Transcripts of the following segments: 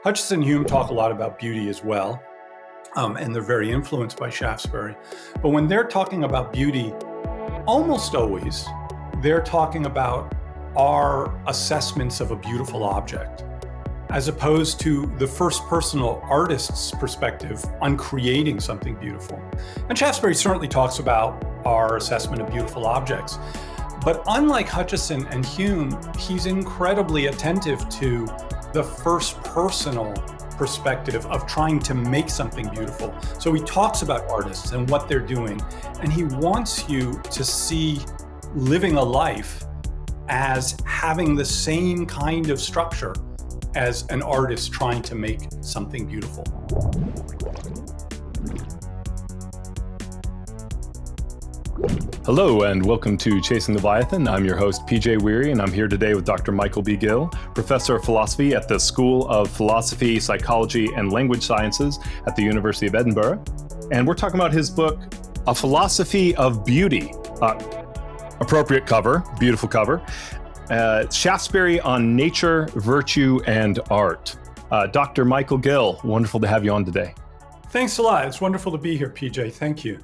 Hutchison and Hume talk a lot about beauty as well, and they're very influenced by Shaftesbury. But when they're talking about beauty, almost always they're talking about our assessments of a beautiful object, as opposed to the first personal artist's perspective on creating something beautiful. And Shaftesbury certainly talks about our assessment of beautiful objects. But unlike Hutchison and Hume, he's incredibly attentive to the first personal perspective of trying to make something beautiful. So he talks about artists and what they're doing, and he wants you to see living a life as having the same kind of structure as an artist trying to make something beautiful. Hello and welcome to Chasing Leviathan. I'm your host, PJ Weary, and I'm here today with Dr. Michael B. Gill, professor of philosophy at the School of Philosophy, Psychology, and Language Sciences at the University of Edinburgh. And we're talking about his book, A Philosophy of Beauty. Appropriate cover, beautiful cover. Shaftesbury on Nature, Virtue, and Art. Dr. Michael Gill, wonderful to have you on today. Thanks a lot. It's wonderful to be here, PJ. Thank you.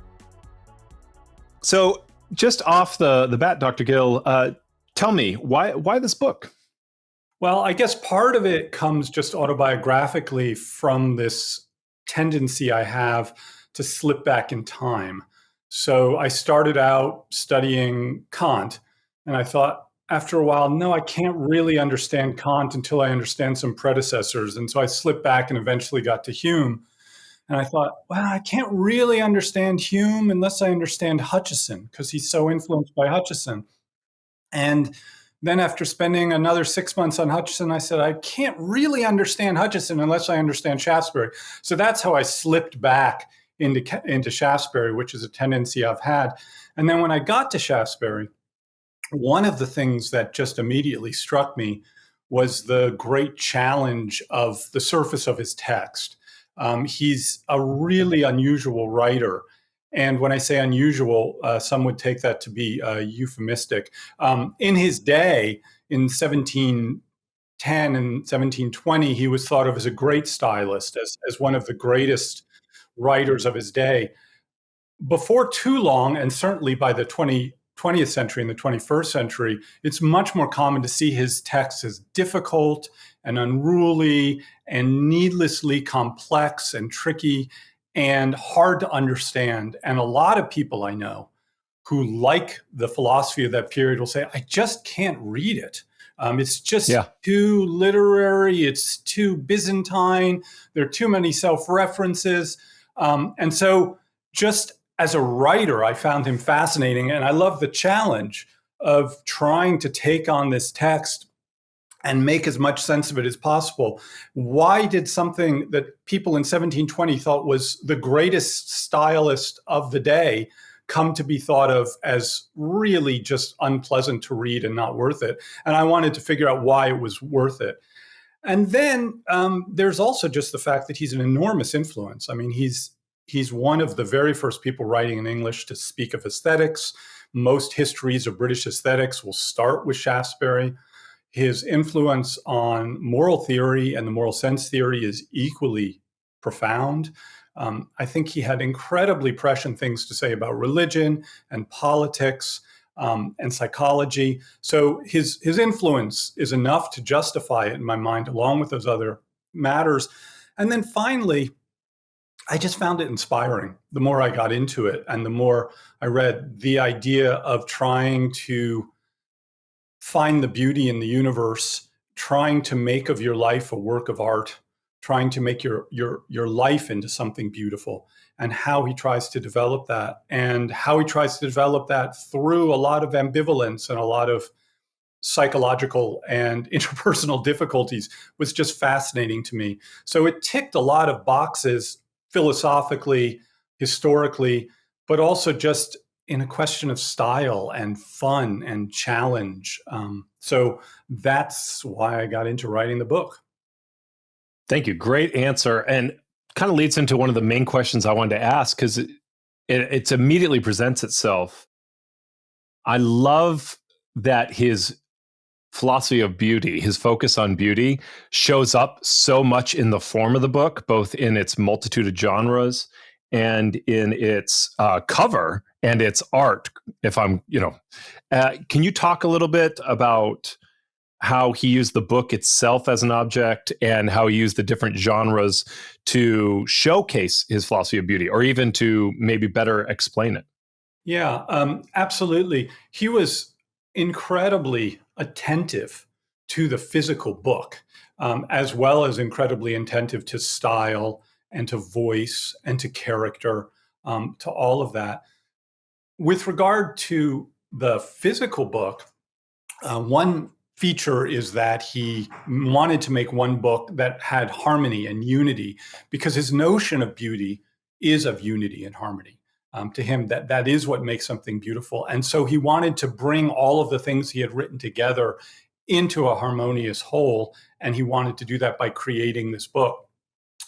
So just off the bat, Dr. Gill, tell me, why this book? Well, I guess part of it comes just autobiographically from this tendency I have to slip back in time. So I started out studying Kant, and I thought after a while, no, I can't really understand Kant until I understand some predecessors. And so I slipped back and eventually got to Hume. And I thought, well, I can't really understand Hume unless I understand Hutchison, because he's so influenced by Hutchison. And then after spending another 6 months on Hutchison, I said, I can't really understand Hutchison unless I understand Shaftesbury. So that's how I slipped back into Shaftesbury, which is a tendency I've had. And then when I got to Shaftesbury, one of the things that just immediately struck me was the great challenge of the surface of his text. He's a really unusual writer. And when I say unusual, some would take that to be euphemistic. In his day, in 1710 and 1720, he was thought of as a great stylist, as one of the greatest writers of his day. Before too long, and certainly by the 20th century and the 21st century, it's much more common to see his texts as difficult and unruly and needlessly complex and tricky and hard to understand. And a lot of people I know who like the philosophy of that period will say, I just can't read it. It's just too literary. It's too Byzantine. There are too many self-references. And so just as a writer, I found him fascinating. And I love the challenge of trying to take on this text and make as much sense of it as possible. Why did something that people in 1720 thought was the greatest stylist of the day come to be thought of as really just unpleasant to read and not worth it? And I wanted to figure out why it was worth it. And then there's also just the fact that he's an enormous influence. I mean, he's one of the very first people writing in English to speak of aesthetics. Most histories of British aesthetics will start with Shaftesbury. His influence on moral theory and the moral sense theory is equally profound. I think he had incredibly prescient things to say about religion and politics and psychology. So his influence is enough to justify it in my mind, along with those other matters. And then finally, I just found it inspiring. The more I got into it and the more I read, the idea of trying to find the beauty in the universe, trying to make of your life a work of art, trying to make your life into something beautiful, and how he tries to develop that, and how he tries to develop that through a lot of ambivalence and a lot of psychological and interpersonal difficulties was just fascinating to me. So it ticked a lot of boxes philosophically, historically, but also just in a question of style and fun and challenge. So that's why I got into writing the book. Thank you. Great answer. And kind of leads into one of the main questions I wanted to ask, because it immediately presents itself. I love that his philosophy of beauty, his focus on beauty, shows up so much in the form of the book, both in its multitude of genres and in its cover and its art. Can you talk a little bit about how he used the book itself as an object and how he used the different genres to showcase his philosophy of beauty, or even to maybe better explain it? Yeah, absolutely. He was incredibly attentive to the physical book, as well as incredibly attentive to style and to voice and to character, to all of that. With regard to the physical book, one feature is that he wanted to make one book that had harmony and unity, because his notion of beauty is of unity and harmony. To him, that is what makes something beautiful. And so he wanted to bring all of the things he had written together into a harmonious whole. And he wanted to do that by creating this book.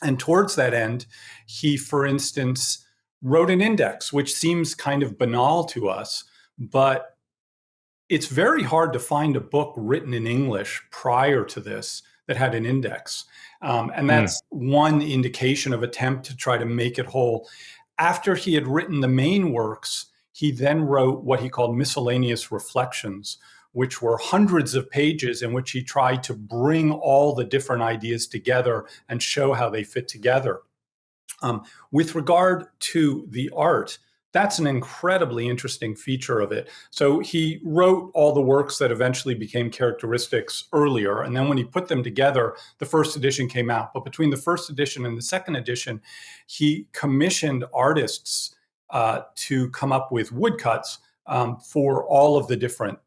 And towards that end, he, for instance, wrote an index, which seems kind of banal to us, but it's very hard to find a book written in English prior to this that had an index. And that's one indication of attempt to try to make it whole. After he had written the main works, he then wrote what he called miscellaneous reflections, which were hundreds of pages in which he tried to bring all the different ideas together and show how they fit together. With regard to the art, that's an incredibly interesting feature of it. So he wrote all the works that eventually became characteristics earlier. And then when he put them together, the first edition came out. But between the first edition and the second edition, he commissioned artists to come up with woodcuts for all of the different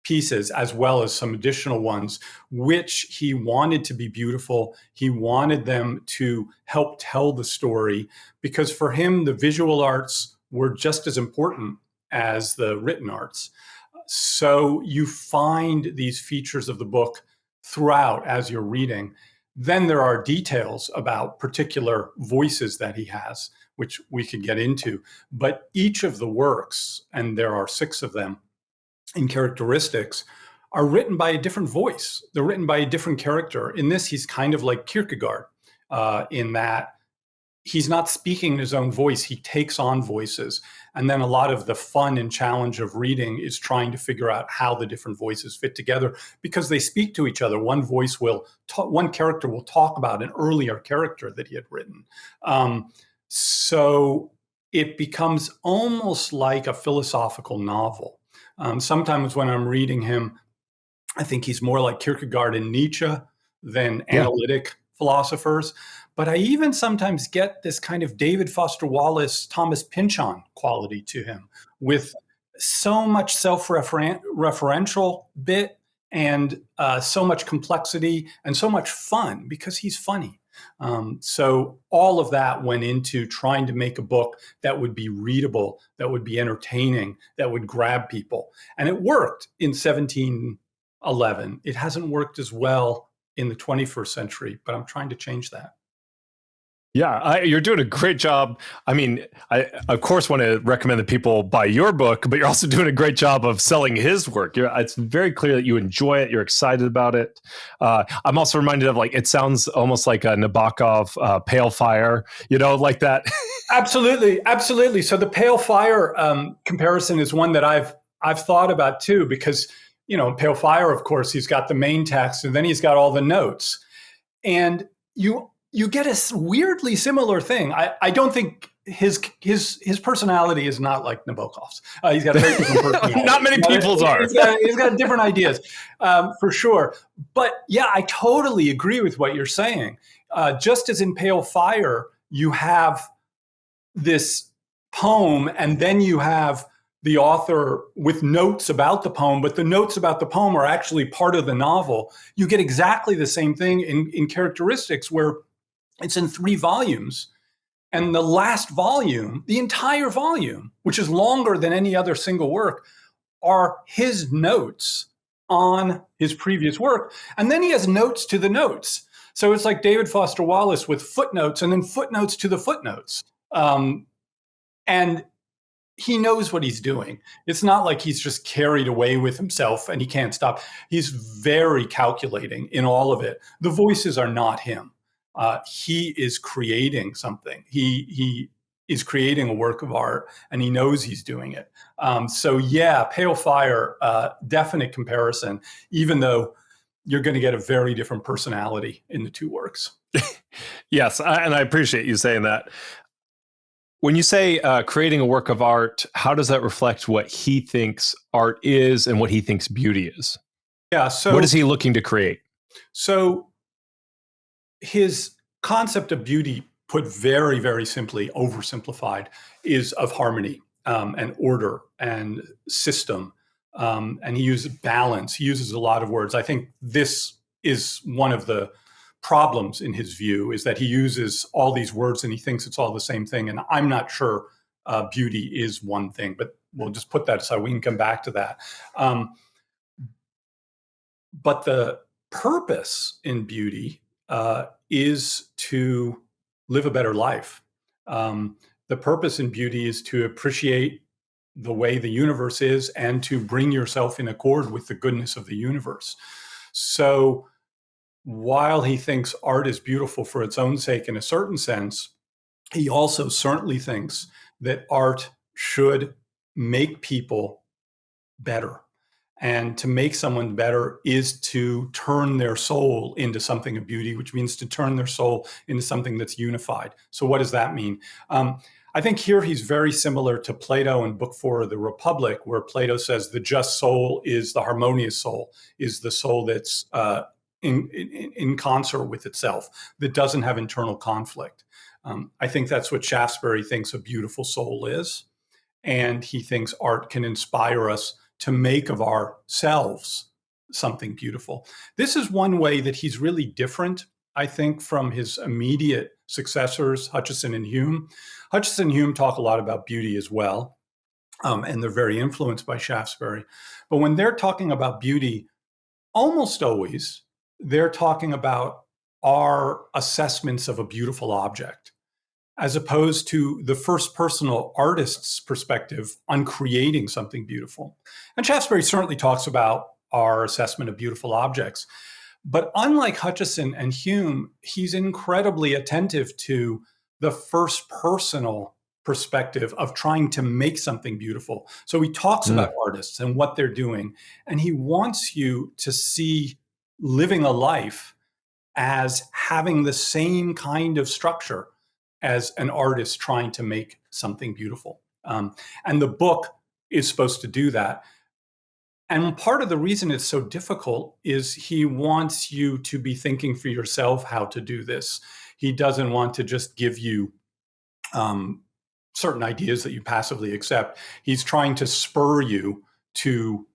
pieces, as well as some additional ones, which he wanted to be beautiful. He wanted them to help tell the story, because for him, the visual arts were just as important as the written arts. So you find these features of the book throughout as you're reading. Then there are details about particular voices that he has, which we could get into. But each of the works, and there are 6 of them, in characteristics, are written by a different voice. They're written by a different character. In this, he's kind of like Kierkegaard, in that he's not speaking in his own voice. He takes on voices. And then a lot of the fun and challenge of reading is trying to figure out how the different voices fit together, because they speak to each other. One character will talk about an earlier character that he had written. So it becomes almost like a philosophical novel. Sometimes when I'm reading him, I think he's more like Kierkegaard and Nietzsche than analytic philosophers. But I even sometimes get this kind of David Foster Wallace, Thomas Pynchon quality to him, with so much self-referential bit and so much complexity and so much fun, because he's funny. So all of that went into trying to make a book that would be readable, that would be entertaining, that would grab people. And it worked in 1711. It hasn't worked as well in the 21st century, but I'm trying to change that. Yeah, you're doing a great job. I mean, I, of course, want to recommend that people buy your book, but you're also doing a great job of selling his work. It's very clear that you enjoy it. You're excited about it. I'm also reminded of, like, it sounds almost like a Nabokov Pale Fire, like that. Absolutely. Absolutely. So the Pale Fire comparison is one that I've thought about too, because, in Pale Fire, of course, he's got the main text and then he's got all the notes. And you get a weirdly similar thing. I don't think his personality is not like Nabokov's. He's got a very different personality. Not many people's are. He's got different ideas, for sure. But yeah, I totally agree with what you're saying. Just as in Pale Fire, you have this poem, and then you have the author with notes about the poem, but the notes about the poem are actually part of the novel. You get exactly the same thing in characteristics, where it's in 3 volumes. And the last volume, the entire volume, which is longer than any other single work, are his notes on his previous work. And then he has notes to the notes. So it's like David Foster Wallace with footnotes and then footnotes to the footnotes. And he knows what he's doing. It's not like he's just carried away with himself and he can't stop. He's very calculating in all of it. The voices are not him. He is creating something. He is creating a work of art, and he knows he's doing it. So yeah, Pale Fire, definite comparison, even though you're going to get a very different personality in the two works. Yes, and I appreciate you saying that. When you say creating a work of art, how does that reflect what he thinks art is and what he thinks beauty is? Yeah. So what is he looking to create? So his concept of beauty, put very, very simply, oversimplified, is of harmony and order and system. And he uses balance. He uses a lot of words. I think this is one of the problems in his view, is that he uses all these words and he thinks it's all the same thing. And I'm not sure beauty is one thing, but we'll just put that aside. We can come back to that. But the purpose in beauty is to live a better life. The purpose in beauty is to appreciate the way the universe is and to bring yourself in accord with the goodness of the universe. So while he thinks art is beautiful for its own sake in a certain sense, he also certainly thinks that art should make people better. And to make someone better is to turn their soul into something of beauty, which means to turn their soul into something that's unified. So what does that mean? I think here he's very similar to Plato in Book 4 of the Republic, where Plato says the just soul is the harmonious soul, is the soul that's in concert with itself, that doesn't have internal conflict. I think that's what Shaftesbury thinks a beautiful soul is. And he thinks art can inspire us to make of ourselves something beautiful. This is one way that he's really different, I think, from his immediate successors, Hutcheson and Hume. Hutcheson and Hume talk a lot about beauty as well, and they're very influenced by Shaftesbury. But when they're talking about beauty, almost always they're talking about our assessments of a beautiful object, as opposed to the first personal artist's perspective on creating something beautiful. And Shaftesbury certainly talks about our assessment of beautiful objects. But unlike Hutcheson and Hume, he's incredibly attentive to the first personal perspective of trying to make something beautiful. So he talks about artists and what they're doing, and he wants you to see living a life as having the same kind of structure as an artist trying to make something beautiful. And the book is supposed to do that. And part of the reason it's so difficult is he wants you to be thinking for yourself how to do this. He doesn't want to just give you certain ideas that you passively accept. He's trying to spur you to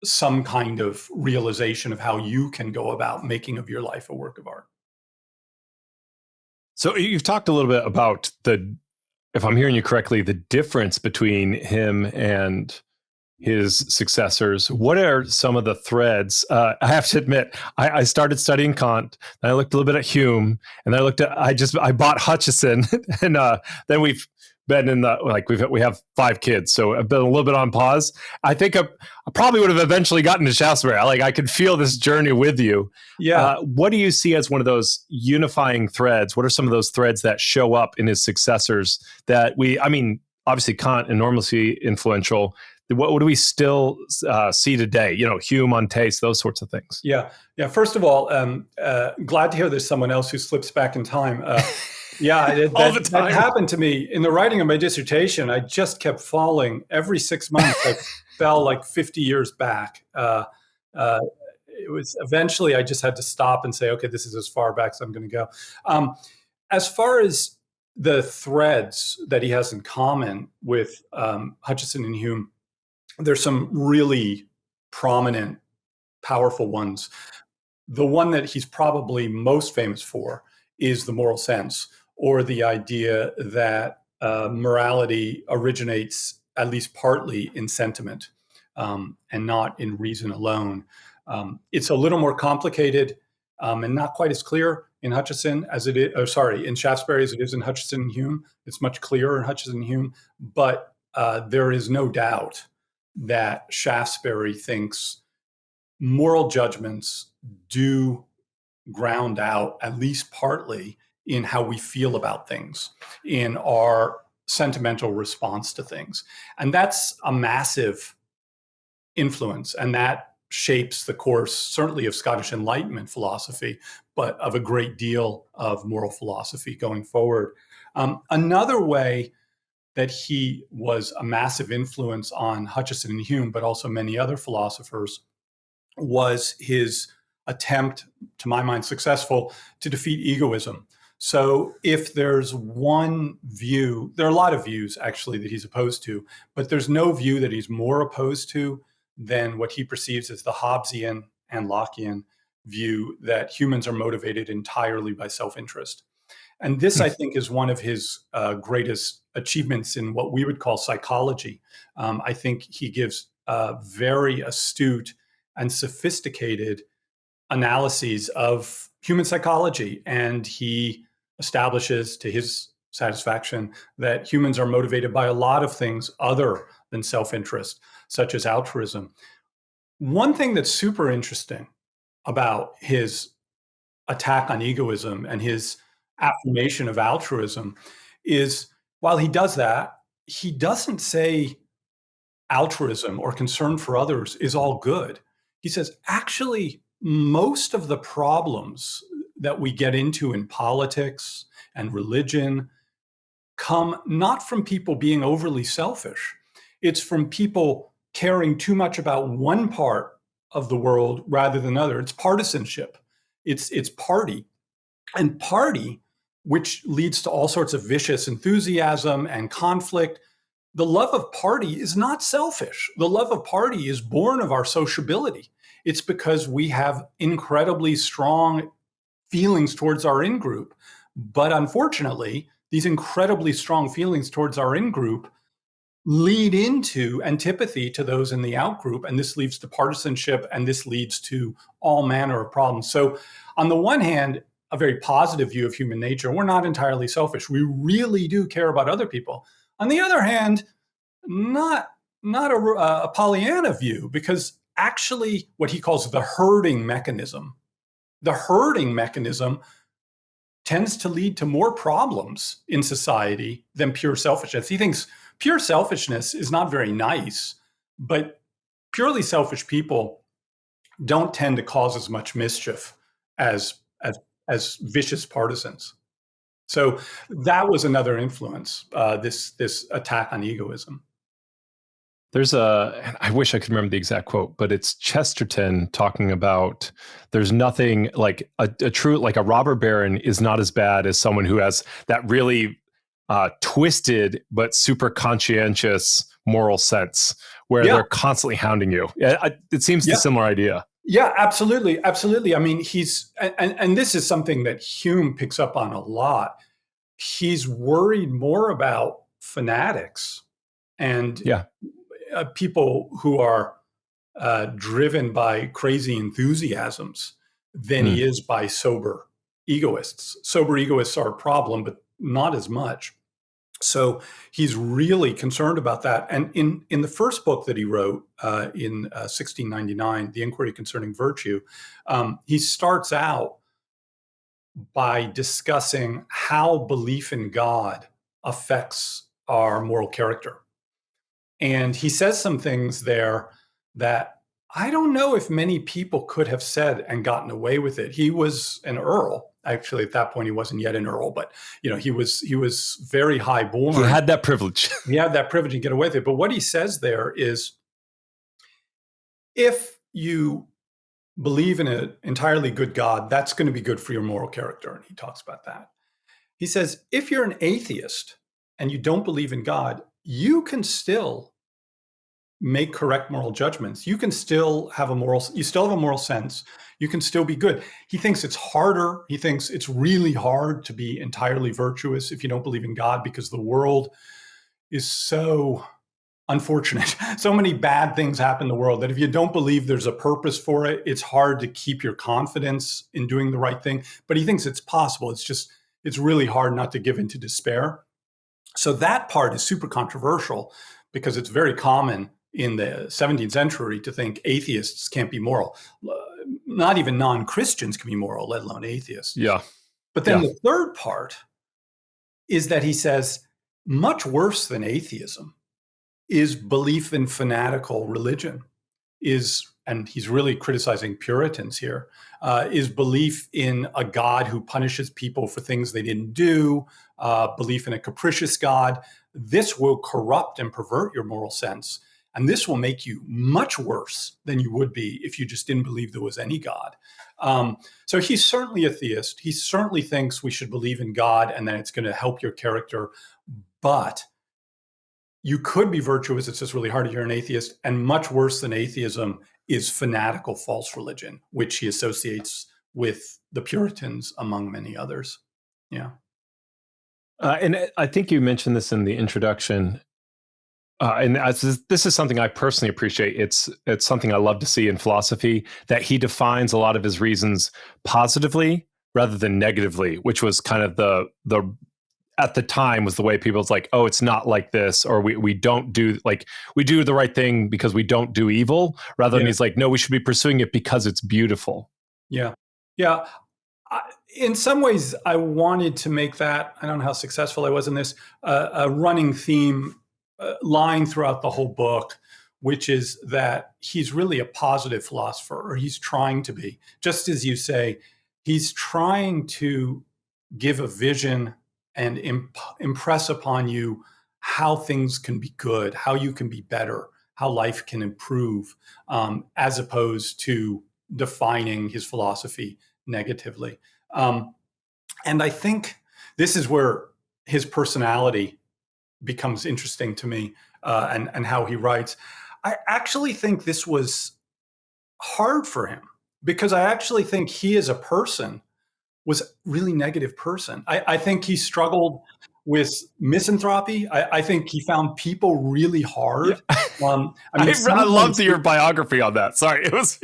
some kind of realization of how you can go about making of your life a work of art. So you've talked a little bit about if I'm hearing you correctly, the difference between him and his successors. What are some of the threads? I have to admit, I started studying Kant, and I looked a little bit at Hume, and I bought Hutcheson, and then we've been in we have 5 kids, so I've been a little bit on pause. I think I probably would have eventually gotten to Shaftesbury. I could feel this journey with you. Yeah. What do you see as one of those unifying threads? What are some of those threads that show up in his successors that obviously Kant, enormously influential. What do we still see today? Hume on taste, those sorts of things. Yeah. First of all, glad to hear there's someone else who slips back in time. That happened to me in the writing of my dissertation. I just kept falling every 6 months. I fell like 50 years back. It was eventually I just had to stop and say, okay, this is as far back as I'm going to go. As far as the threads that he has in common with Hutcheson and Hume, there's some really prominent, powerful ones. The one that he's probably most famous for is the moral sense, or the idea that morality originates at least partly in sentiment and not in reason alone. It's a little more complicated and not quite as clear in Hutcheson as it is, in Shaftesbury as it is in Hutcheson and Hume. It's much clearer in Hutcheson and Hume, but there is no doubt that Shaftesbury thinks moral judgments do ground out, at least partly, in how we feel about things, in our sentimental response to things. And that's a massive influence, and that shapes the course, certainly of Scottish Enlightenment philosophy, but of a great deal of moral philosophy going forward. Another way that he was a massive influence on Hutcheson and Hume, but also many other philosophers, was his attempt, to my mind successful, to defeat egoism. So if there's one view, there are a lot of views actually that he's opposed to, but there's no view that he's more opposed to than what he perceives as the Hobbesian and Lockean view that humans are motivated entirely by self-interest. And this, I think, is one of his greatest achievements in what we would call psychology. I think he gives very astute and sophisticated analyses of human psychology. And he establishes, to his satisfaction, that humans are motivated by a lot of things other than self-interest, such as altruism. One thing that's super interesting about his attack on egoism and his affirmation of altruism is, while he does that, he doesn't say altruism or concern for others is all good. He says, actually, most of the problems that we get into in politics and religion come not from people being overly selfish. It's from people caring too much about one part of the world rather than other. It's partisanship. It's party. And party, which leads to all sorts of vicious enthusiasm and conflict. The love of party is not selfish. The love of party is born of our sociability. It's because we have incredibly strong feelings towards our in-group. But unfortunately, these incredibly strong feelings towards our in-group lead into antipathy to those in the out-group. And this leads to partisanship, and this leads to all manner of problems. So on the one hand, a very positive view of human nature. We're not entirely selfish. We really do care about other people. On the other hand, not a Pollyanna view, because actually what he calls the herding mechanism tends to lead to more problems in society than pure selfishness. He thinks pure selfishness is not very nice, but purely selfish people don't tend to cause as much mischief as vicious partisans. So that was another influence, this attack on egoism. There's I wish I could remember the exact quote, but it's Chesterton talking about there's nothing like a true, like a robber baron is not as bad as someone who has that really twisted but super conscientious moral sense where they're constantly hounding you. It seems a similar idea. Yeah, absolutely. Absolutely. I mean, and this is something that Hume picks up on a lot. He's worried more about fanatics and people who are driven by crazy enthusiasms than he is by sober egoists. Sober egoists are a problem, but not as much. So he's really concerned about that. And in the first book that he wrote in 1699, The Inquiry Concerning Virtue, he starts out by discussing how belief in God affects our moral character. And he says some things there that I don't know if many people could have said and gotten away with it. He was an earl. Actually, at that point, he wasn't yet an earl, but he was very high born. He had that privilege. He had that privilege to get away with it. But what he says there is, if you believe in an entirely good God, that's going to be good for your moral character. And he talks about that. He says, if you're an atheist and you don't believe in God, you can still make correct moral judgments. You still have a moral sense. You can still be good. He thinks it's harder. He thinks it's really hard to be entirely virtuous if you don't believe in God, because the world is so unfortunate. So many bad things happen in the world that if you don't believe there's a purpose for it, it's hard to keep your confidence in doing the right thing. But he thinks it's possible. It's really hard not to give in to despair. So that part is super controversial, because it's very common in the 17th century to think atheists can't be moral. Not even non-Christians can be moral, let alone atheists. Yeah. But then the third part is that he says much worse than atheism is belief in fanatical religion, and he's really criticizing Puritans here, is belief in a God who punishes people for things they didn't do, belief in a capricious God. This will corrupt and pervert your moral sense. And this will make you much worse than you would be if you just didn't believe there was any God. So he's certainly a theist. He certainly thinks we should believe in God and that it's going to help your character. But you could be virtuous. It's just really hard if you're an atheist. And much worse than atheism is fanatical false religion, which he associates with the Puritans, among many others. Yeah. And I think you mentioned this in the introduction. And this is something I personally appreciate. It's something I love to see in philosophy, that he defines a lot of his reasons positively rather than negatively, which was kind of the at the time was the way people's like, oh, it's not like this, or we don't do, like, we do the right thing because we don't do evil, rather than he's like, no, we should be pursuing it because it's beautiful. Yeah. Yeah. In some ways, I wanted to make that, I don't know how successful I was in this, a running theme line throughout the whole book, which is that he's really a positive philosopher, or he's trying to be. Just as you say, he's trying to give a vision and impress upon you how things can be good, how you can be better, how life can improve, as opposed to defining his philosophy negatively. And I think this is where his personality becomes interesting to me, and how he writes. I actually think this was hard for him, because I actually think he as a person was a really negative person. I think he struggled with misanthropy. I think he found people really hard. Yeah. I loved your biography on that. Sorry, it was.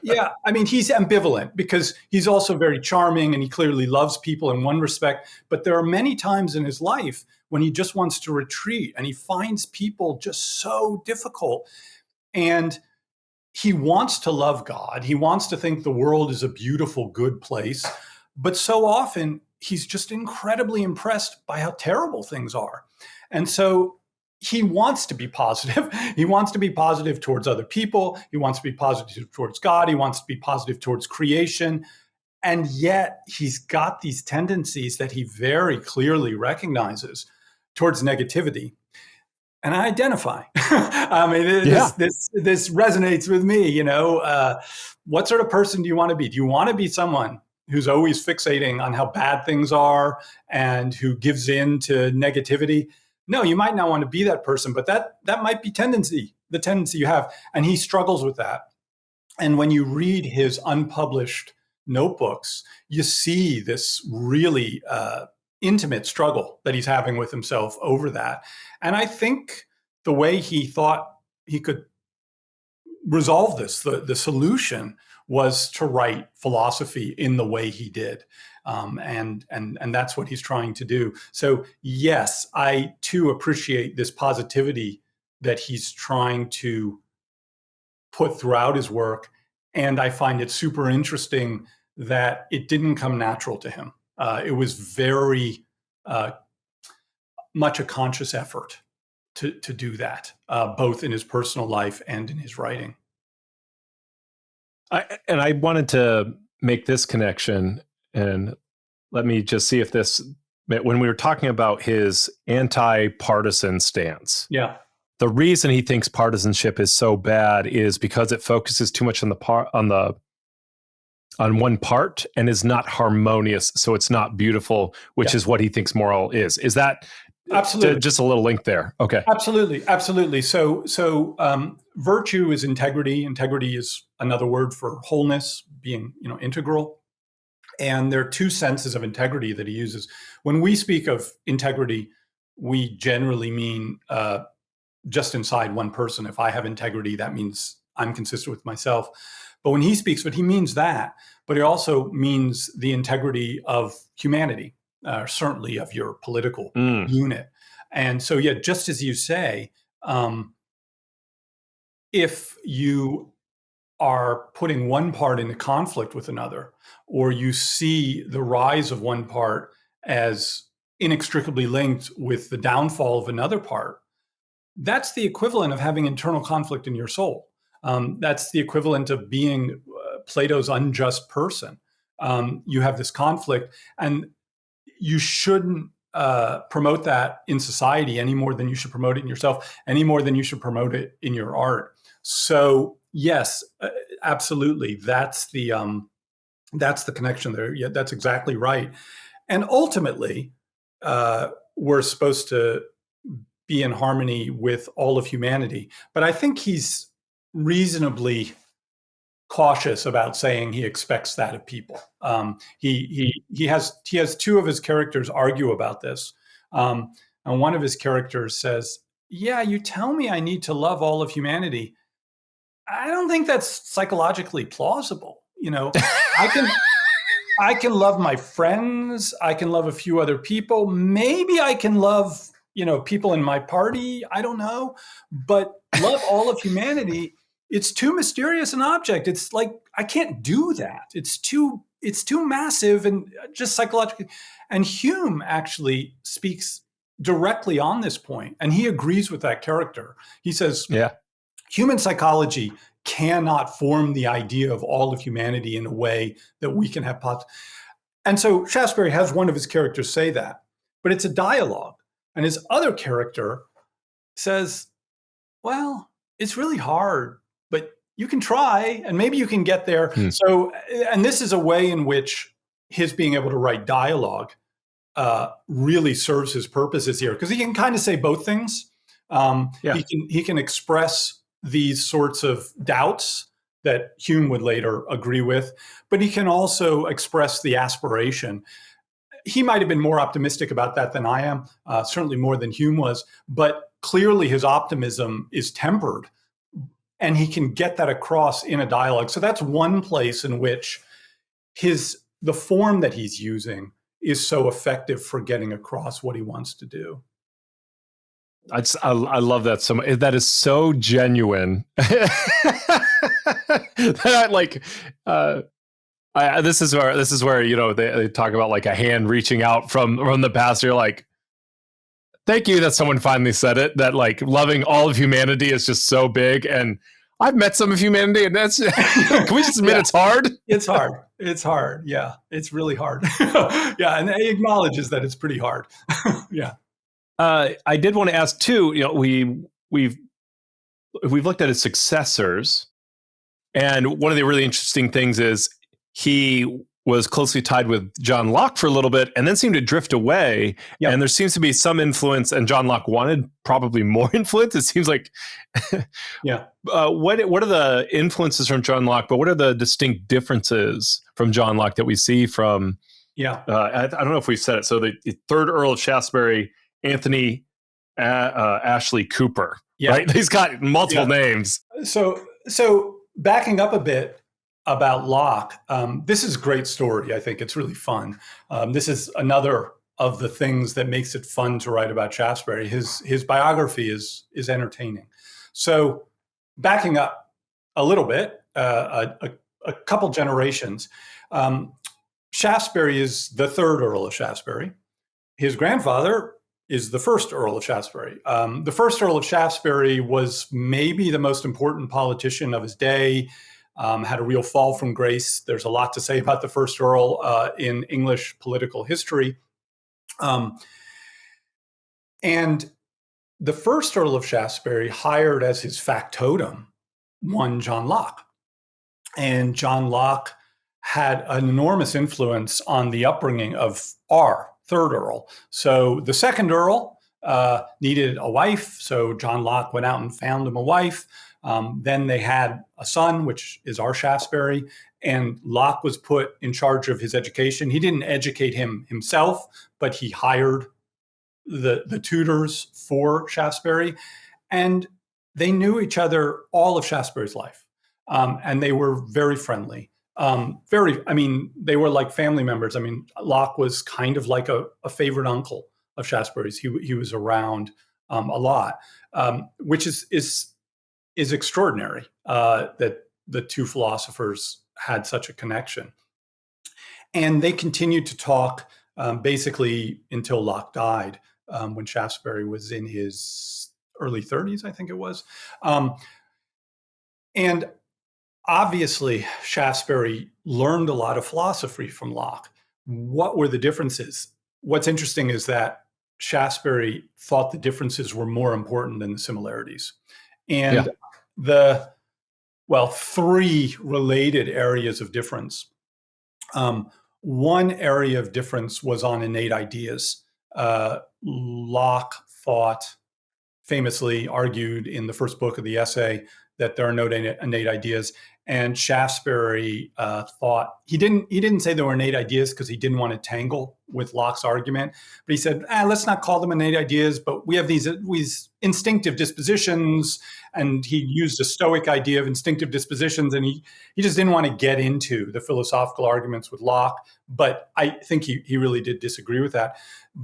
Yeah, I mean, he's ambivalent because he's also very charming and he clearly loves people in one respect. But there are many times in his life when he just wants to retreat and he finds people just so difficult. And he wants to love God. He wants to think the world is a beautiful, good place. But so often he's just incredibly impressed by how terrible things are. And so he wants to be positive. He wants to be positive towards other people. He wants to be positive towards God. He wants to be positive towards creation. And yet he's got these tendencies that he very clearly recognizes towards negativity. And I identify. I mean, this resonates with me. You know, what sort of person do you want to be? Do you want to be someone who's always fixating on how bad things are and who gives in to negativity? No, you might not want to be that person, but that might be the tendency you have. And he struggles with that. And when you read his unpublished notebooks, you see this really intimate struggle that he's having with himself over that. And I think the way he thought he could resolve this, the solution was to write philosophy in the way he did. And that's what he's trying to do. So yes, I too appreciate this positivity that he's trying to put throughout his work. And I find it super interesting that it didn't come natural to him. It was very much a conscious effort to do that, both in his personal life and in his writing. I wanted to make this connection, and let me just see if this, when we were talking about his anti-partisan stance. Yeah. The reason he thinks partisanship is so bad is because it focuses too much on one part and is not harmonious, so it's not beautiful, which is what he thinks moral is. Is that absolutely just a little link there? Okay. Absolutely. So virtue is integrity. Integrity is another word for wholeness, being integral. And there are two senses of integrity that he uses. When we speak of integrity, we generally mean just inside one person. If I have integrity, that means I'm consistent with myself. But when he speaks, he means that, but it also means the integrity of humanity, certainly of your political unit. And so, just as you say, Um, if you are putting one part into conflict with another, or you see the rise of one part as inextricably linked with the downfall of another part, that's the equivalent of having internal conflict in your soul. That's the equivalent of being Plato's unjust person. You have this conflict, and you shouldn't promote that in society any more than you should promote it in yourself, any more than you should promote it in your art. So yes, absolutely, that's the connection there. Yeah, that's exactly right. And ultimately, we're supposed to be in harmony with all of humanity. But I think he's reasonably cautious about saying he expects that of people. He has two of his characters argue about this, and one of his characters says, "Yeah, you tell me I need to love all of humanity. I don't think that's psychologically plausible. I can I can love my friends. I can love a few other people. Maybe I can love, people in my party. I don't know. But love all of humanity, it's too mysterious an object. It's like I can't do that. It's too massive and just psychologically. And Hume actually speaks directly on this point, and he agrees with that character. He says, Yeah. human psychology cannot form the idea of all of humanity in a way that we can have and so Shaftesbury has one of his characters say that, but it's a dialogue. And his other character says, well, it's really hard, but you can try and maybe you can get there. So, and this is a way in which his being able to write dialogue really serves his purposes here, because he can kind of say both things. He can express these sorts of doubts that Hume would later agree with, but he can also express the aspiration. He might have been more optimistic about that than I am, certainly more than Hume was, but clearly his optimism is tempered, and he can get that across in a dialogue. So that's one place in which the form that he's using is so effective for getting across what he wants to do. I love that so much. That is so genuine. This is where they talk about like a hand reaching out from the past. You're like, thank you that someone finally said it. That like loving all of humanity is just so big. And I've met some of humanity, and that's can we just admit it's hard? It's hard. It's hard. Yeah, it's really hard. Yeah, and he acknowledges that it's pretty hard. Yeah. I did want to ask too. We've looked at his successors, and one of the really interesting things is he was closely tied with John Locke for a little bit, and then seemed to drift away. Yep. And there seems to be some influence, and John Locke wanted probably more influence. It seems like, yeah. What are the influences from John Locke? But what are the distinct differences from John Locke that we see from? Yeah. I don't know if we've said it. So the third Earl of Shaftesbury, Anthony Ashley Cooper. Yeah. Right? He's got multiple names. So backing up a bit about Locke, this is a great story. I think it's really fun. This is another of the things that makes it fun to write about Shaftesbury. His biography is entertaining. So backing up a little bit, a couple generations, Shaftesbury is the third Earl of Shaftesbury. His grandfather is the first Earl of Shaftesbury. The first Earl of Shaftesbury was maybe the most important politician of his day, had a real fall from grace. There's a lot to say about the first Earl in English political history. And the first Earl of Shaftesbury hired as his factotum one John Locke. And John Locke had an enormous influence on the upbringing of our third Earl. So the second Earl needed a wife, so John Locke went out and found him a wife. Then they had a son, which is our Shaftesbury, and Locke was put in charge of his education. He didn't educate him himself, but he hired the tutors for Shaftesbury, and they knew each other all of Shaftesbury's life, and they were very friendly. They were like family members. I mean, Locke was kind of like a favorite uncle of Shaftesbury's. He was around a lot, which is extraordinary that the two philosophers had such a connection. And they continued to talk basically until Locke died, when Shaftesbury was in his early 30s, I think it was. And obviously, Shaftesbury learned a lot of philosophy from Locke. What were the differences? What's interesting is that Shaftesbury thought the differences were more important than the similarities. And three related areas of difference. One area of difference was on innate ideas. Locke famously argued in the first book of the essay that there are no innate ideas. And Shaftesbury thought he didn't say there were innate ideas because he didn't want to tangle with Locke's argument, but he said, let's not call them innate ideas, but we have these instinctive dispositions. And he used a Stoic idea of instinctive dispositions, and he just didn't want to get into the philosophical arguments with Locke. But I think he really did disagree with that.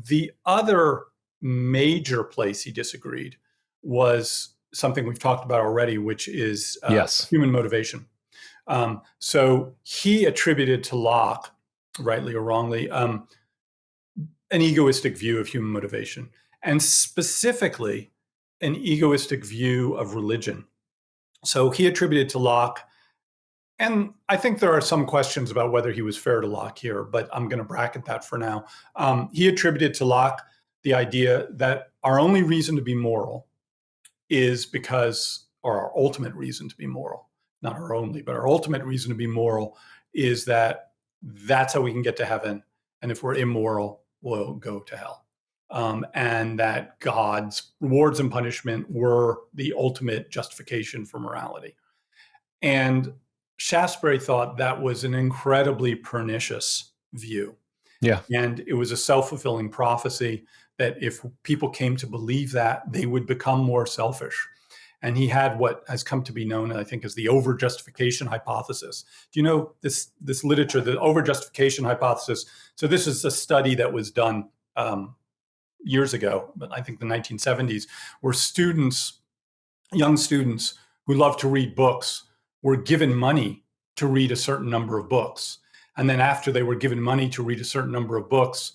The other major place he disagreed was something we've talked about already, which is human motivation. So he attributed to Locke, rightly or wrongly, an egoistic view of human motivation, and specifically an egoistic view of religion. So he attributed to Locke, and I think there are some questions about whether he was fair to Locke here, but I'm going to bracket that for now. He attributed to Locke the idea that our only reason to be moral is because, or our ultimate reason to be moral, not our only, but our ultimate reason to be moral is that that's how we can get to heaven. And if we're immoral, we'll go to hell. And that God's rewards and punishment were the ultimate justification for morality. And Shaftesbury thought that was an incredibly pernicious view. Yeah. And it was a self-fulfilling prophecy that if people came to believe that, they would become more selfish. And he had what has come to be known, I think, as the over-justification hypothesis. Do you know this literature, the over-justification hypothesis? So this is a study that was done years ago, but I think the 1970s, where young students who love to read books were given money to read a certain number of books. And then after they were given money to read a certain number of books,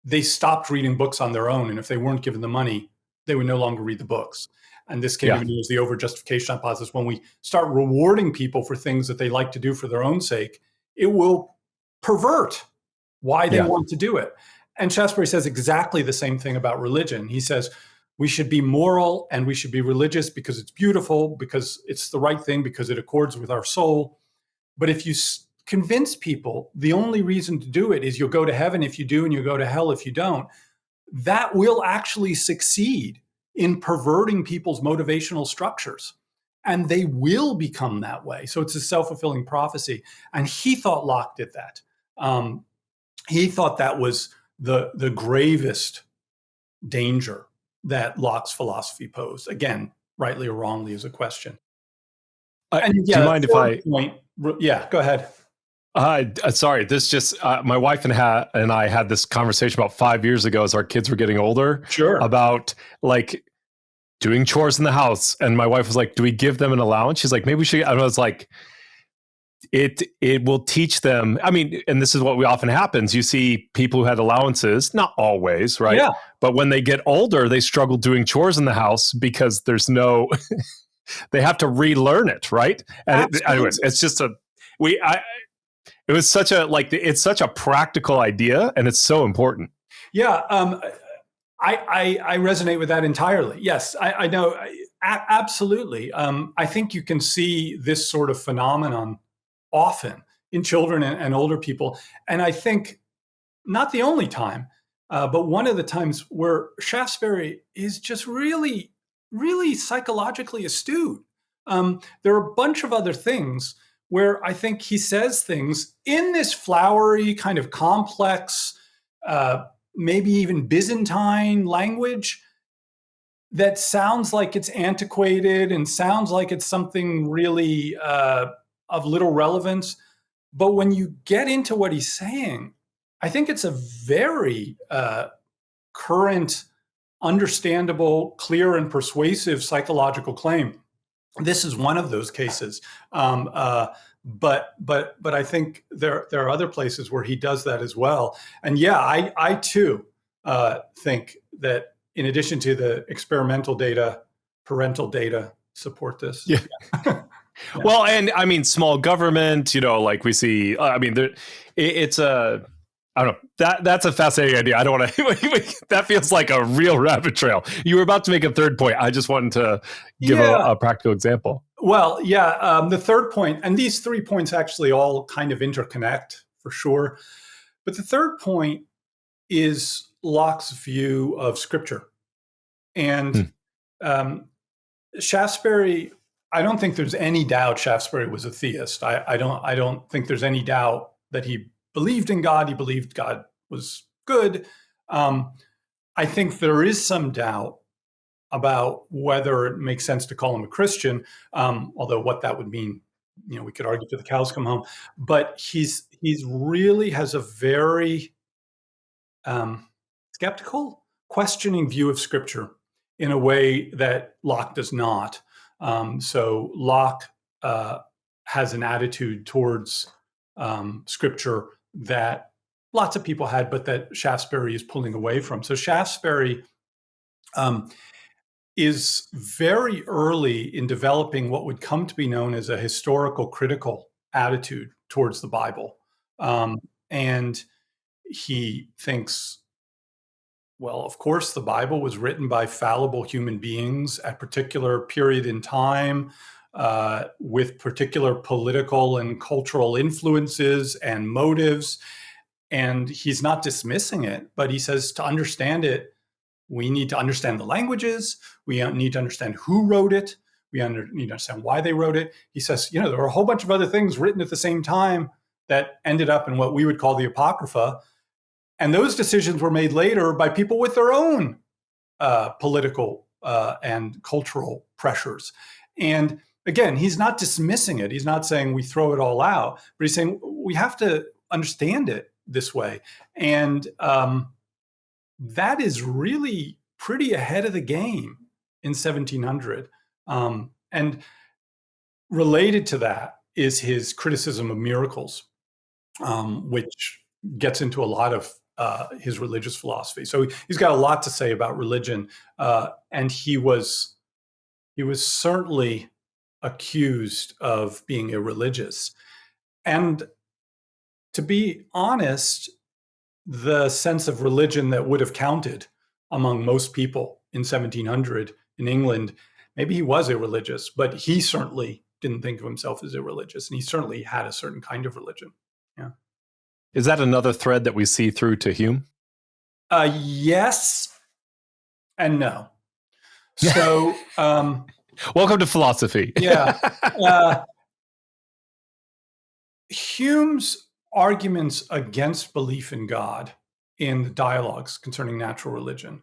they stopped reading books on their own. And if they weren't given the money, they would no longer read the books. And this came to be known as the over-justification hypothesis. When we start rewarding people for things that they like to do for their own sake, it will pervert why they want to do it. And Shaftesbury says exactly the same thing about religion. He says, we should be moral and we should be religious because it's beautiful, because it's the right thing, because it accords with our soul. But if you convince people the only reason to do it is you'll go to heaven if you do and you'll go to hell if you don't, that will actually succeed in perverting people's motivational structures. And they will become that way. So it's a self-fulfilling prophecy. And he thought Locke did that. He thought that was the gravest danger that Locke's philosophy posed. Again, rightly or wrongly is a question. Do you mind if I... Yeah, go ahead. Sorry, this just, my wife and I had this conversation about 5 years ago as our kids were getting older. Sure. About like doing chores in the house. And my wife was like, do we give them an allowance? She's like, maybe we should. And I was like, it will teach them. I mean, and this is what often happens. You see people who had allowances, not always, right? Yeah. But when they get older, they struggle doing chores in the house because there's no, they have to relearn it, right? And anyways, it's just it was such a, it's such a practical idea and it's so important. Yeah. I resonate with that entirely. Yes, I know. Absolutely. I think you can see this sort of phenomenon often in children and older people. And I think not the only time, but one of the times where Shaftesbury is just really, really psychologically astute. There are a bunch of other things where I think he says things in this flowery kind of complex, maybe even Byzantine language that sounds like it's antiquated and sounds like it's something really of little relevance. But when you get into what he's saying, I think it's a very current understandable, clear, and persuasive psychological claim. This is one of those cases. But I think there are other places where he does that as well. And yeah, I too think that in addition to the experimental data, parental data support this. Yeah. Yeah. Well, and I mean, small government, like we see, I mean, it's a, I don't know, that's a fascinating idea. I don't want to, that feels like a real rabbit trail. You were about to make a third point. I just wanted to give a practical example. Well, yeah, the third point, and these 3 points actually all kind of interconnect for sure. But the third point is Locke's view of Scripture. And Shaftesbury, I don't think there's any doubt Shaftesbury was a theist. I don't think there's any doubt that he believed in God. He believed God was good. I think there is some doubt about whether it makes sense to call him a Christian, although what that would mean, we could argue till the cows come home. But he's really has a very skeptical, questioning view of Scripture in a way that Locke does not. So Locke has an attitude towards Scripture that lots of people had, but that Shaftesbury is pulling away from. So Shaftesbury is very early in developing what would come to be known as a historical critical attitude towards the Bible. And he thinks, well, of course, the Bible was written by fallible human beings at a particular period in time, with particular political and cultural influences and motives. And he's not dismissing it, but he says to understand it, we need to understand the languages. We need to understand who wrote it. We need to understand why they wrote it. He says, there are a whole bunch of other things written at the same time that ended up in what we would call the Apocrypha. And those decisions were made later by people with their own political and cultural pressures. And again, he's not dismissing it. He's not saying we throw it all out, but he's saying we have to understand it this way. And that is really pretty ahead of the game in 1700. And related to that is his criticism of miracles, which gets into a lot of his religious philosophy. So he's got a lot to say about religion, and he was certainly accused of being irreligious. And to be honest, the sense of religion that would have counted among most people in 1700 in England, maybe he was irreligious, but he certainly didn't think of himself as irreligious, and he certainly had a certain kind of religion. Yeah. Is that another thread that we see through to Hume? Yes and no. So, welcome to philosophy. Yeah. Hume's arguments against belief in God in the dialogues concerning natural religion,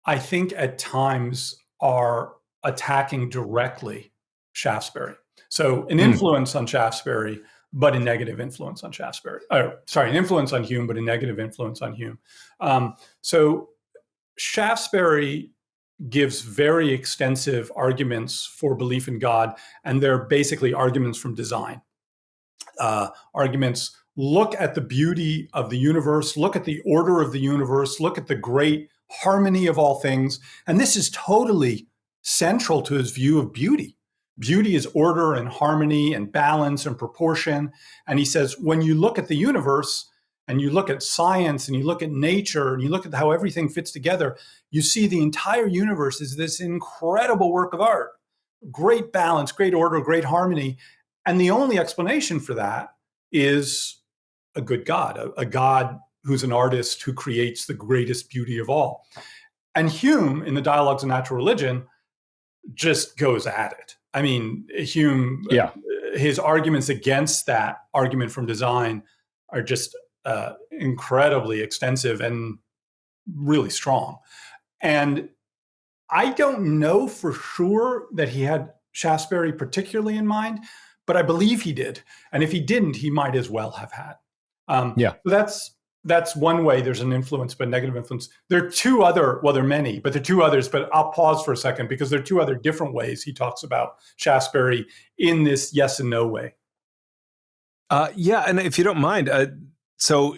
I think at times are attacking directly Shaftesbury. So an influence on Shaftesbury, but a negative influence on Shaftesbury. An influence on Hume, but a negative influence on Hume. So Shaftesbury gives very extensive arguments for belief in God, and they're basically arguments from design. Arguments look at the beauty of the universe, look at the order of the universe, look at the great harmony of all things. And this is totally central to his view of beauty. Beauty is order and harmony and balance and proportion. And he says, when you look at the universe and you look at science and you look at nature and you look at how everything fits together, you see the entire universe is this incredible work of art. Great balance, great order, great harmony. And the only explanation for that is a good God, a God who's an artist who creates the greatest beauty of all. And Hume, in the Dialogues of Natural Religion, just goes at it. I mean, Hume, his arguments against that argument from design are just incredibly extensive and really strong. And I don't know for sure that he had Shaftesbury particularly in mind, but I believe he did. And if he didn't, he might as well have had. So that's one way there's an influence, but negative influence. There are two other, well, there are many, but there are two others, but I'll pause for a second because there are two other different ways he talks about Shaftesbury in this yes and no way. Yeah, and if you don't mind, so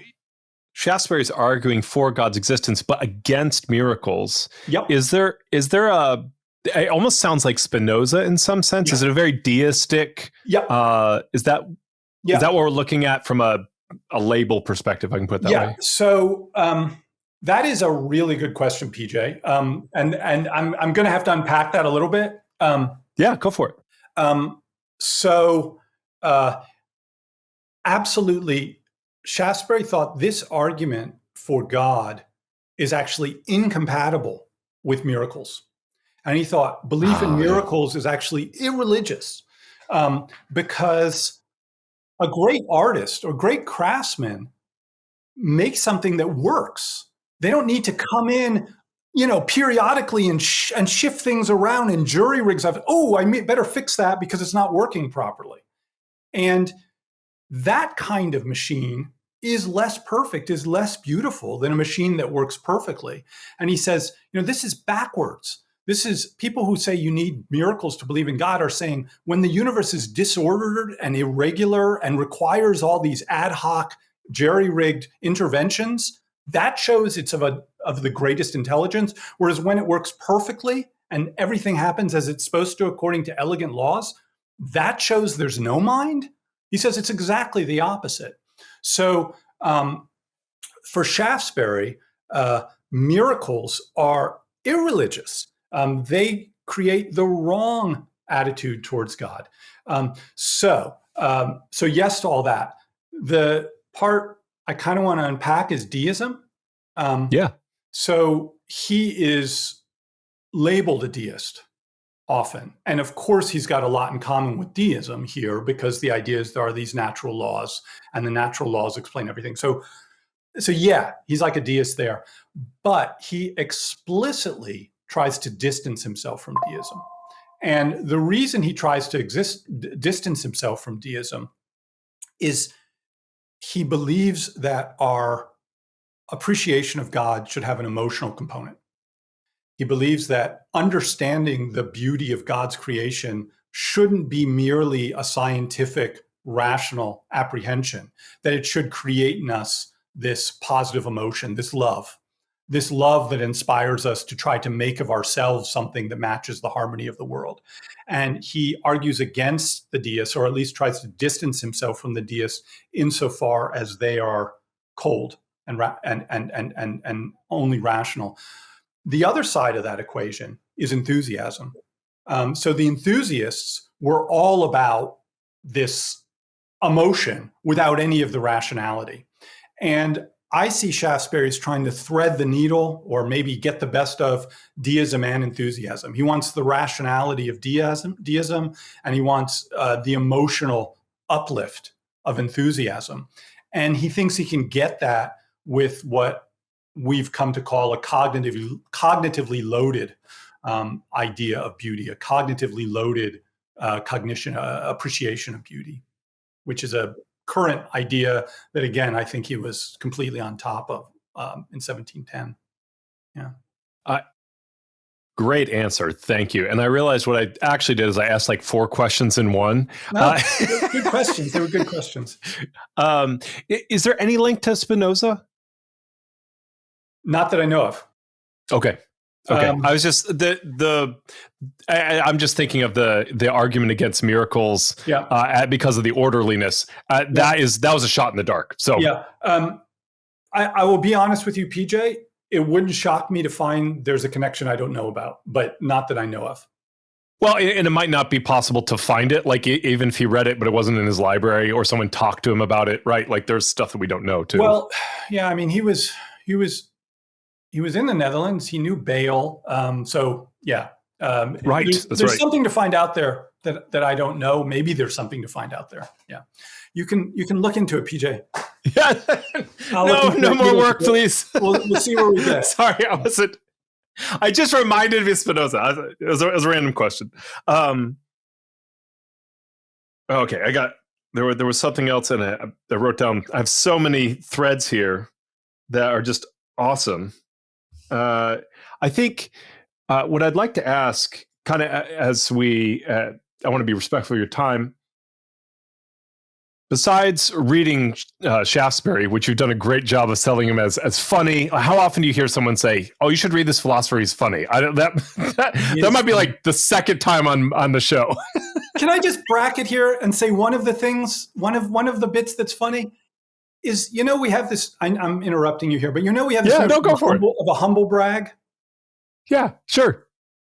Shaftesbury's arguing for God's existence, but against miracles. Yep. Is there it almost sounds like Spinoza in some sense. Yep. Is it a very deistic? Yep. Is that what we're looking at from a label perspective? I can put it that way. So that is a really good question, PJ. And I'm going to have to unpack that a little bit. Yeah, go for it. Absolutely, Shaftesbury thought this argument for God is actually incompatible with miracles. And he thought belief in miracles is actually irreligious because a great artist or great craftsman makes something that works. They don't need to come in, periodically and shift things around and jury rigs up. Oh, I better fix that because it's not working properly. And that kind of machine is less perfect, is less beautiful than a machine that works perfectly. And he says, this is backwards. This is people who say you need miracles to believe in God are saying when the universe is disordered and irregular and requires all these ad hoc, jerry-rigged interventions, that shows it's of the greatest intelligence. Whereas when it works perfectly and everything happens as it's supposed to according to elegant laws, that shows there's no mind. He says it's exactly the opposite. So for Shaftesbury, miracles are irreligious. They create the wrong attitude towards God. So yes to all that. The part I kind of want to unpack is deism. So he is labeled a deist often. And of course, he's got a lot in common with deism here because the idea is there are these natural laws and the natural laws explain everything. So yeah, he's like a deist there. But he explicitly tries to distance himself from deism. And the reason he tries to distance himself from deism is he believes that our appreciation of God should have an emotional component. He believes that understanding the beauty of God's creation shouldn't be merely a scientific, rational apprehension, that it should create in us this positive emotion, this love that inspires us to try to make of ourselves something that matches the harmony of the world. And he argues against the deists, or at least tries to distance himself from the deists insofar as they are cold and only rational. The other side of that equation is enthusiasm. So the enthusiasts were all about this emotion without any of the rationality. And I see Shaftesbury as trying to thread the needle or maybe get the best of deism and enthusiasm. He wants the rationality of deism, and he wants the emotional uplift of enthusiasm. And he thinks he can get that with what we've come to call a cognitively loaded idea of beauty, a cognitively loaded appreciation of beauty, which is a current idea that, again, I think he was completely on top of in 1710. Yeah. Great answer. Thank you. And I realized what I actually did is I asked like 4 questions in one. No, good questions. They were good questions. Is there any link to Spinoza? Not that I know of. Okay. I was just I'm just thinking of the argument against miracles, because of the orderliness. That was a shot in the dark. So I will be honest with you, PJ. It wouldn't shock me to find there's a connection I don't know about, but not that I know of. Well, and it might not be possible to find it, like even if he read it, but it wasn't in his library or someone talked to him about it, right? Like there's stuff that we don't know too. Well, yeah, I mean, he was in the Netherlands. He knew Bayle. Right. There's something to find out there that I don't know. Maybe there's something to find out there. Yeah. You can look into it, PJ. Yeah. No more work, please. We'll see where we get. Sorry, I just reminded me of Spinoza. It was a random question. Okay, there was something else in it. I wrote down, I have so many threads here. that are just awesome. I think what I'd like to ask, kind of as I want to be respectful of your time. Besides reading Shaftesbury, which you've done a great job of selling him as funny, how often do you hear someone say, "Oh, you should read this philosopher; he's funny"? That might be like the second time on the show. Can I just bracket here and say one of the things, one of the bits that's funny is, we have this. I'm interrupting you here, but we have this don't go for it. Of a humble brag. Yeah, sure.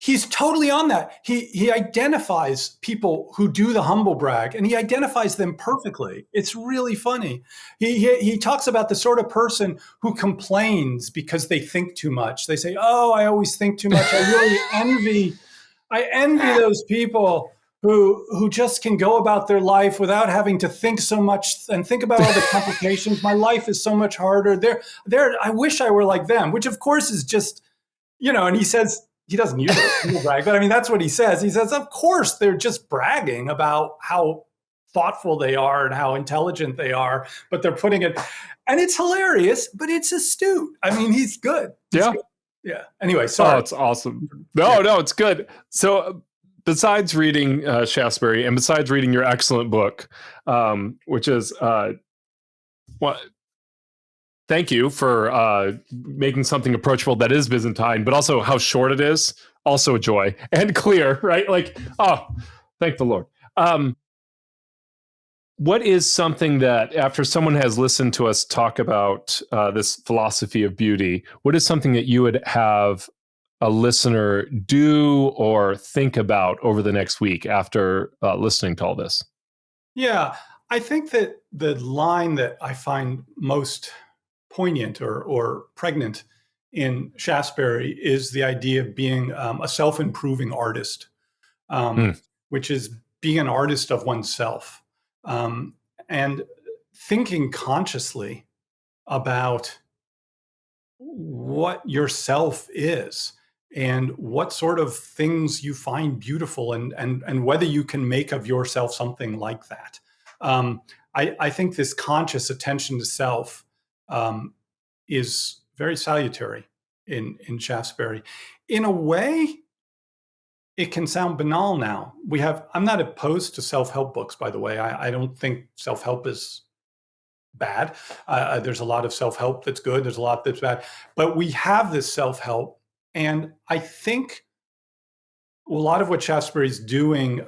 He's totally on that. He identifies people who do the humble brag, and he identifies them perfectly. It's really funny. He talks about the sort of person who complains because they think too much. They say, "Oh, I always think too much." I really envy those people who just can go about their life without having to think so much and think about all the complications. My life is so much harder. I wish I were like them, which of course is just, and he says, he doesn't use it, brag, but I mean, that's what he says. He says, of course, they're just bragging about how thoughtful they are and how intelligent they are, but they're putting it, and it's hilarious, but it's astute. I mean, he's good. Yeah. Yeah. Anyway, sorry. Oh, it's awesome. No, it's good. So besides reading Shaftesbury and besides reading your excellent book, which is thank you for making something approachable that is Byzantine, but also how short it is, also a joy, and clear, right? Like, thank the Lord. What is something that, after someone has listened to us talk about this philosophy of beauty, what is something that you would have a listener do or think about over the next week after listening to all this? Yeah, I think that the line that I find most poignant or pregnant in Shaftesbury is the idea of being a self-improving artist, which is being an artist of oneself, and thinking consciously about what yourself is and what sort of things you find beautiful, and whether you can make of yourself something like that. I think this conscious attention to self is very salutary in Shaftesbury. In a way, it can sound banal now. I'm not opposed to self-help books, by the way. I don't think self-help is bad. There's a lot of self-help that's good. There's a lot that's bad. But we have this self-help. And I think a lot of what Shaftesbury is doing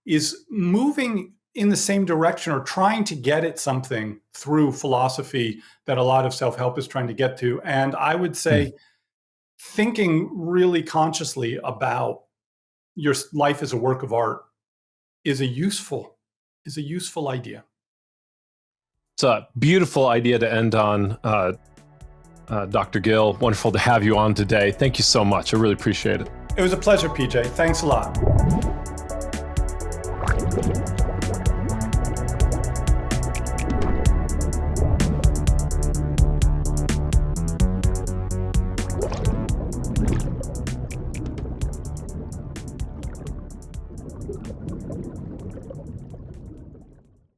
is moving in the same direction, or trying to get at something through philosophy that a lot of self-help is trying to get to. And I would say thinking really consciously about your life as a work of art is a useful idea. It's a beautiful idea to end on. Dr. Gill, wonderful to have you on today. Thank you so much. I really appreciate it. It was a pleasure, PJ. Thanks a lot.